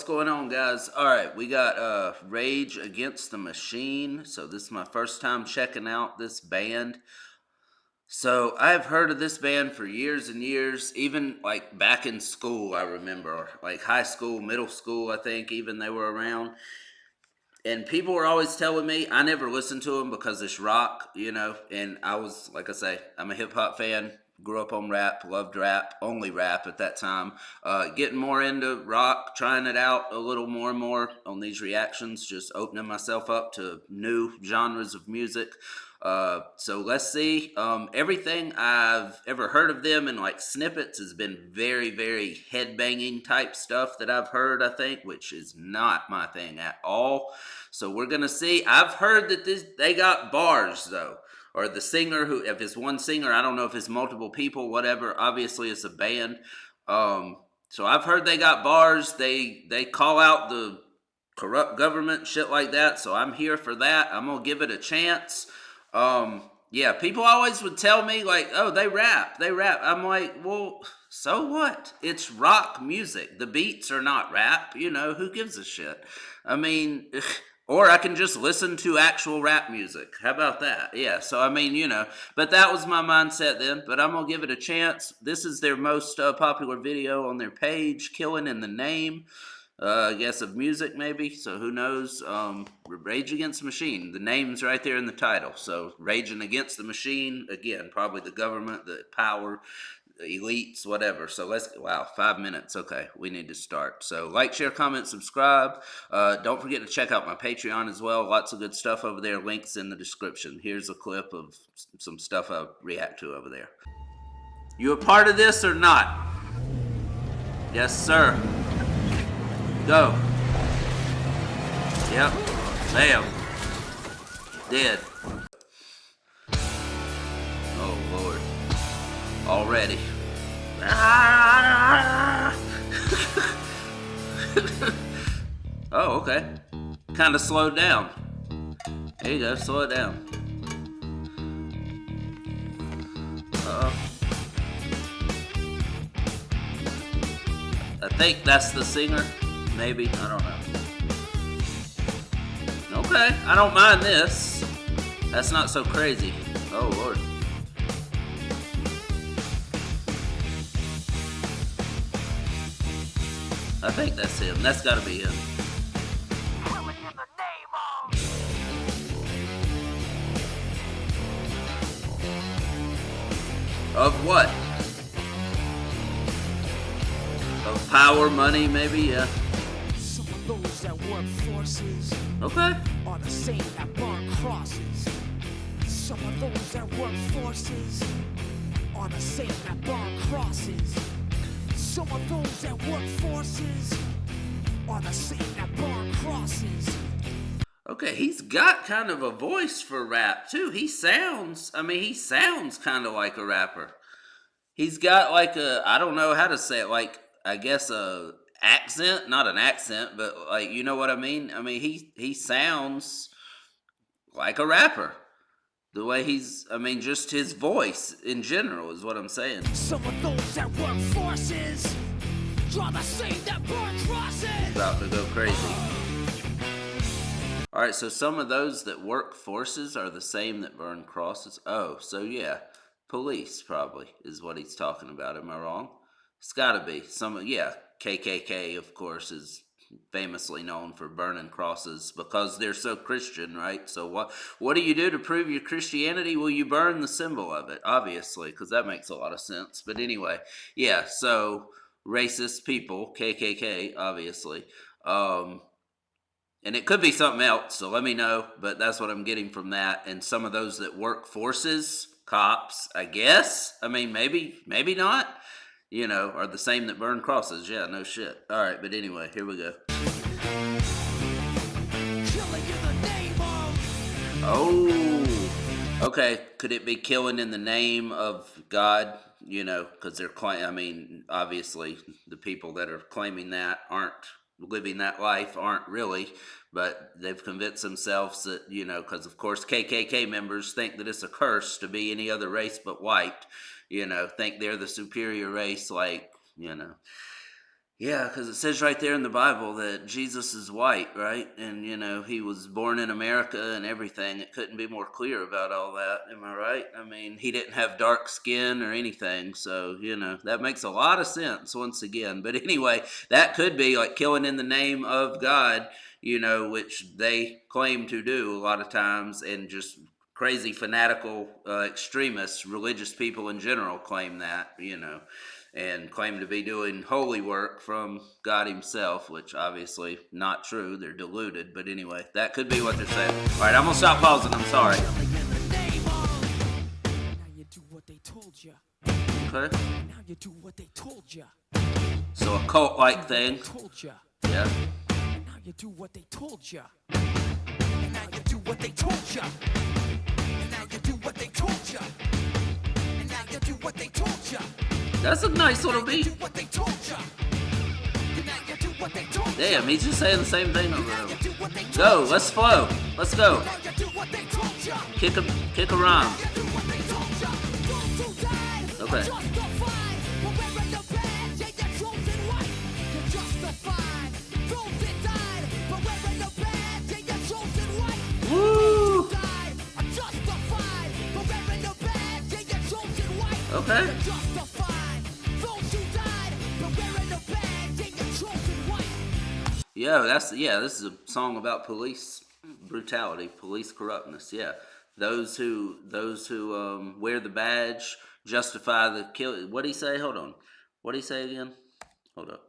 what's going on, guys? All right, we got Rage Against the Machine. So this is my first time checking out this band. So I've heard of this band for years and years, even like back in school. I remember, like high school, middle school. I think even they were around. And people were always telling me I never listened to them because it's rock, And I was, like I say, I'm a hip hop fan. Grew up on rap, loved rap, only rap at that time. Getting more into rock, trying it out a little more and more on these reactions, just opening myself up to new genres of music. So let's see. Everything I've ever heard of them in like snippets has been very, very headbanging type stuff that I've heard, I think, which is not my thing at all. So we're gonna see. I've heard that they got bars though, or the singer who, if it's one singer, I don't know if it's multiple people, whatever. Obviously, it's a band. So I've heard they got bars. They call out the corrupt government, shit like that. So I'm here for that. I'm gonna give it a chance. Yeah, people always would tell me like, "Oh, they rap." I'm like, "Well, so what? It's rock music. The beats are not rap. Who gives a shit?" I mean, or I can just listen to actual rap music. How about that? Yeah. So I mean, but that was my mindset then. But I'm gonna give it a chance. This is their most popular video on their page, "Killing in the Name." I guess of music maybe. So who knows? Rage Against the Machine. The name's right there in the title. So raging against the machine again. Probably the government, the power, the elites, whatever. So wow, 5 minutes. Okay, we need to start. So like, share, comment, subscribe. Don't forget to check out my Patreon as well. Lots of good stuff over there. Links in the description. Here's a clip of some stuff I react to over there. You a part of this or not? Yes, sir. Go. Yep. Bam. Dead. Oh, Lord. Already. Oh, okay. Kind of slowed down. There you go. Slow it down. Uh-oh. I think that's the singer. Maybe. I don't know. Okay. I don't mind this. That's not so crazy. Oh, Lord. I think that's him. That's got to be him. Of what? Of power, money, maybe, yeah. Some of those that work forces Okay. are the same that burn crosses. Some of those that work forces are the same that burn crosses. Some of those that work forces are the same that burn crosses. Okay, he's got kind of a voice for rap too. He sounds kind of like a rapper. He's got like I don't know how to say it, like I guess a accent, not an accent, but like you know what I mean? I mean he sounds like a rapper. The way just his voice in general is what I'm saying. Some of those that work forces draw the same that burn crosses. About to go crazy. All right, so some of those that work forces are the same that burn crosses. Oh, so yeah, police probably is what he's talking about. Am I wrong? It's got to be KKK of course is famously known for burning crosses because they're so Christian, right? So what do you do to prove your Christianity? Well, you burn the symbol of it, obviously, because that makes a lot of sense. But anyway, yeah. So racist people, KKK, obviously. And it could be something else, so let me know. But that's what I'm getting from that. And some of those that work forces, cops, I guess. I mean, maybe not. Are the same that burn crosses. Yeah, no shit. All right, but anyway, here we go. Oh, okay. Could it be killing in the name of God? Because they're obviously the people that are claiming that aren't living that life, aren't really, but they've convinced themselves that, because of course KKK members think that it's a curse to be any other race but white, think they're the superior race, like, Yeah, because it says right there in the Bible that Jesus is white, right? And, he was born in America and everything. It couldn't be more clear about all that. Am I right? I mean, he didn't have dark skin or anything. So, that makes a lot of sense once again. But anyway, that could be like killing in the name of God, which they claim to do a lot of times, and just crazy fanatical extremists, religious people in general claim that, and claim to be doing holy work from God himself, which obviously not true. They're deluded. But anyway, that could be what they're saying. All right, I'm going to stop pausing. I'm sorry. Now you do what they told you. Okay. Now you do what they told you. So a cult-like thing. Told you. Yeah. And now you do what they told you. And now you do what they told you. And now you do what they told you. And now you do what they told you. That's a nice little beat. Damn, he's just saying the same thing over and over. Go, let's flow. Let's go. Kick a rhyme. Okay. Woo! Okay. This is a song about police brutality, police corruptness. Yeah, those who wear the badge justify the kill. What did he say? Hold on. What did he say again? Hold up.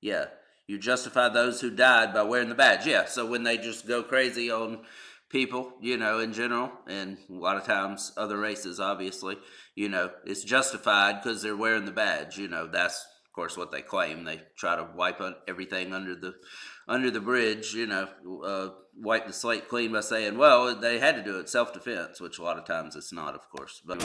Yeah, you justify those who died by wearing the badge. Yeah, so when they just go crazy on people, in general, and a lot of times other races, obviously, it's justified because they're wearing the badge. That's of course what they claim. They try to wipe everything under the bridge, wipe the slate clean by saying, well, they had to do it self-defense, which a lot of times it's not, of course. But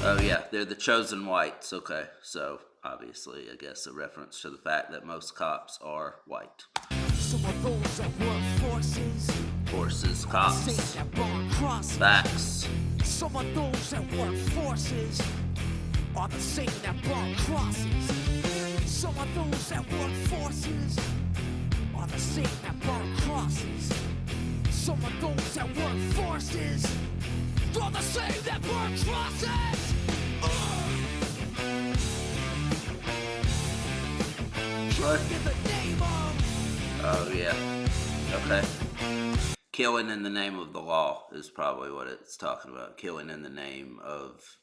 oh yeah, they're the chosen whites. Okay, so obviously, I guess a reference to the fact that most cops are white. Some of those that work Forces, cops, facts. Some of those that work forces are the same that burn crosses. Some of those that work forces are the same that burn crosses. Some of those that work forces are the same that burn crosses. In the name of. Oh yeah. Okay. Killing in the name of the law is probably what it's talking about. Killing in the name of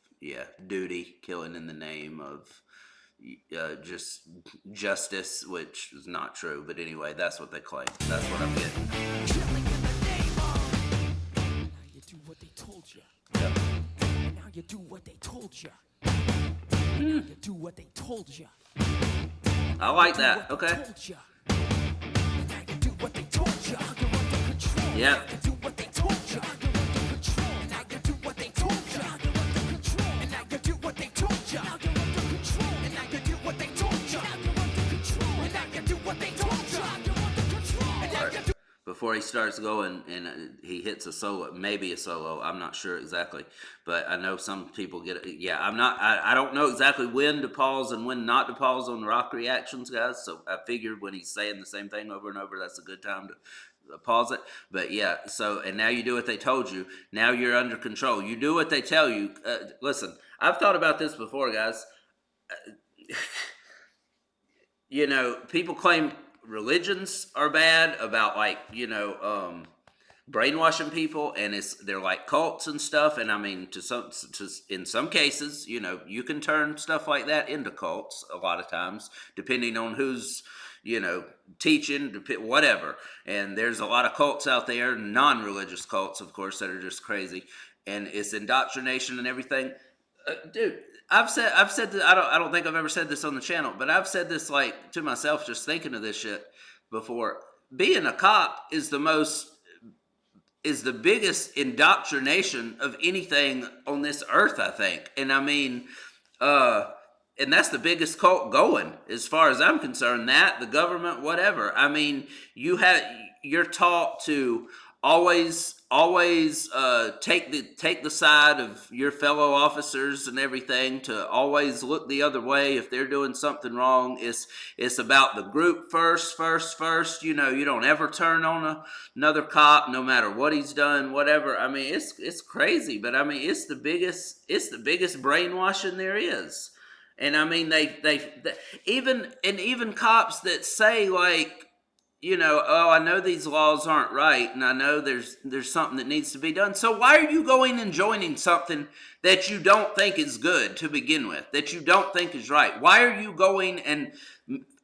duty. Killing in the name of just justice, which is not true. But anyway, that's what they claim. That's what I'm getting. Killing in the name of. Now you do what they told you. Yep. Now you do what they told you. Now you do what they told you. I like that. Okay. Yeah. Before he starts going and he hits a solo, maybe a solo, I'm not sure exactly, but I know some people get it. Yeah, I don't know exactly when to pause and when not to pause on rock reactions, guys. So I figured when he's saying the same thing over and over, that's a good time to pause it. But yeah, so, and now you do what they told you. Now you're under control. You do what they tell you. Listen, I've thought about this before, guys. People claim religions are bad about brainwashing people, and they're like cults and stuff. And I mean, in some cases, you can turn stuff like that into cults a lot of times, depending on who's teaching, whatever. And there's a lot of cults out there, non-religious cults, of course, that are just crazy, and it's indoctrination and everything. Dude, I've said that. I don't think I've ever said this on the channel, but I've said this to myself, just thinking of this shit before. Being a cop is the biggest indoctrination of anything on this earth, I think. And I mean, and that's the biggest cult going, as far as I'm concerned. That, the government, whatever. I mean, you're taught to always take the side of your fellow officers and everything, to always look the other way if they're doing something wrong. It's about the group first. You know, you don't ever turn on another cop, no matter what he's done, whatever. I mean, it's crazy, but I mean, it's the biggest brainwashing there is. And I mean, they even cops that say, like, you know, oh, I know these laws aren't right, and I know there's something that needs to be done. So why are you going and joining something that you don't think is good to begin with, that you don't think is right? Why are you going and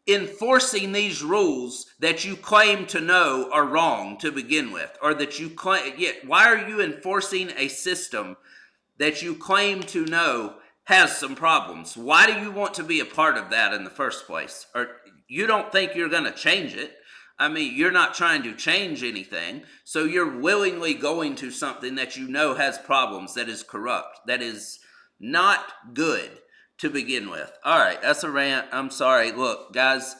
enforcing these rules that you claim to know are wrong to begin with, or that you claim? Yet, why are you enforcing a system that you claim to know has some problems? Why do you want to be a part of that in the first place? Or you don't think you're going to change it? I mean, you're not trying to change anything, so you're willingly going to something that you know has problems, that is corrupt, that is not good to begin with. All right, that's a rant. I'm sorry. Look, guys,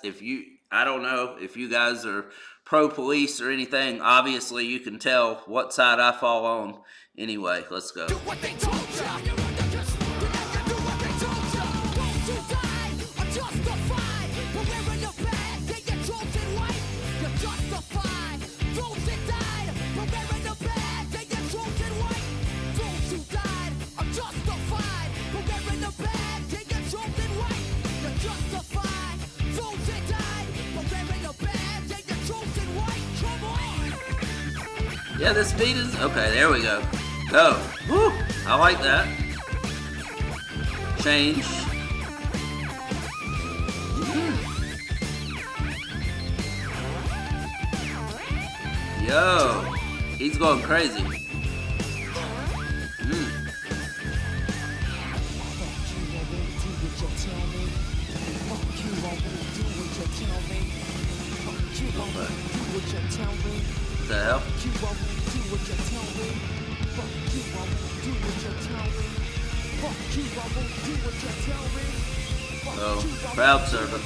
I don't know if you guys are pro-police or anything. Obviously, you can tell what side I fall on. Anyway, let's go. Do what they told ya. You're do what they told ya. Won't you die or justified? But wearing the bad, they get chosen white. You're justified. Those that died, but wearing the bad, they get chosen white. Those who died are justified. But wearing the bad, they get chosen white. You're justified. Those that died, but wearing the bad, they get chosen white. Come on. Yeah, this beat is okay. There we go. Go. Woo! I like that. Change. Yo, he's going crazy. What the hell? Oh, crowd server.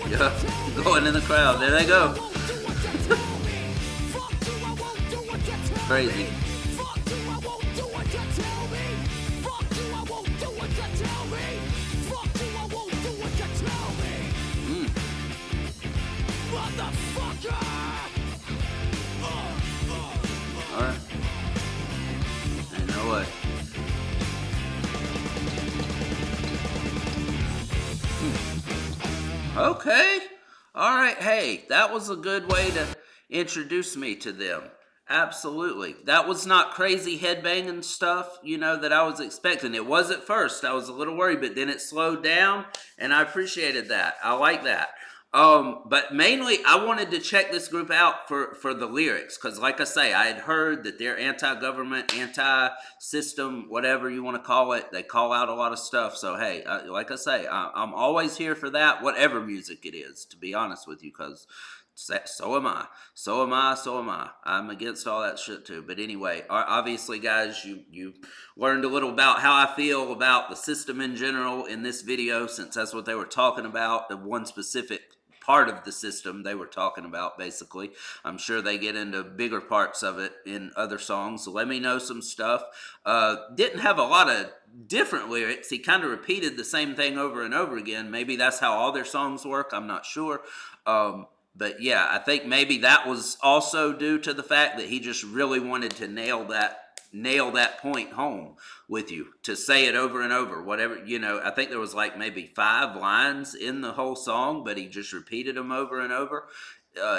Yeah, going in the crowd. There they go. Crazy. Alright. Ain't no way. Okay. Alright, hey, that was a good way to introduce me to them. Absolutely. That was not crazy headbanging stuff, you know, that I was expecting. It was at first. I was a little worried, but then it slowed down, and I appreciated that. I like that. But mainly, I wanted to check this group out for the lyrics, because like I say, I had heard that they're anti-government, anti-system, whatever you want to call it. They call out a lot of stuff. So, hey, like I say, I'm always here for that, whatever music it is, to be honest with you, because so am I. So am I. I'm against all that shit too. But anyway, obviously, guys, you learned a little about how I feel about the system in general in this video, since that's what they were talking about, the one specific part of the system they were talking about, basically. I'm sure they get into bigger parts of it in other songs. So let me know some stuff. Didn't have a lot of different lyrics. He kind of repeated the same thing over and over again. Maybe that's how all their songs work. I'm not sure. But yeah, I think maybe that was also due to the fact that he just really wanted to nail that point home with you, to say it over and over, whatever, you know. I think there was like maybe 5 lines in the whole song, but he just repeated them over and over,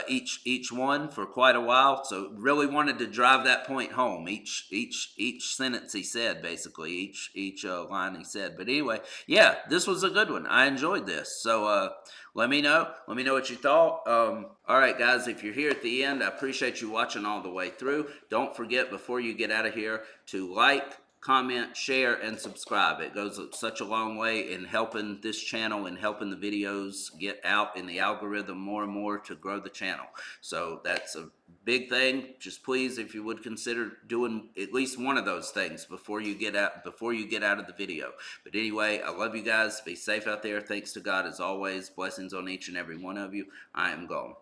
each one for quite a while. So really wanted to drive that point home, each sentence he said, basically each line he said. But anyway, yeah, this was a good one. I enjoyed this. So let me know what you thought. All right, guys, if you're here at the end, I appreciate you watching all the way through. Don't forget, before you get out of here, to like, comment, share, and subscribe. It goes such a long way in helping this channel and helping the videos get out in the algorithm more and more to grow the channel. So that's a big thing. Just please, if you would consider doing at least one of those things before you get out of the video. But anyway, I love you guys. Be safe out there. Thanks to God as always. Blessings on each and every one of you. I am gone.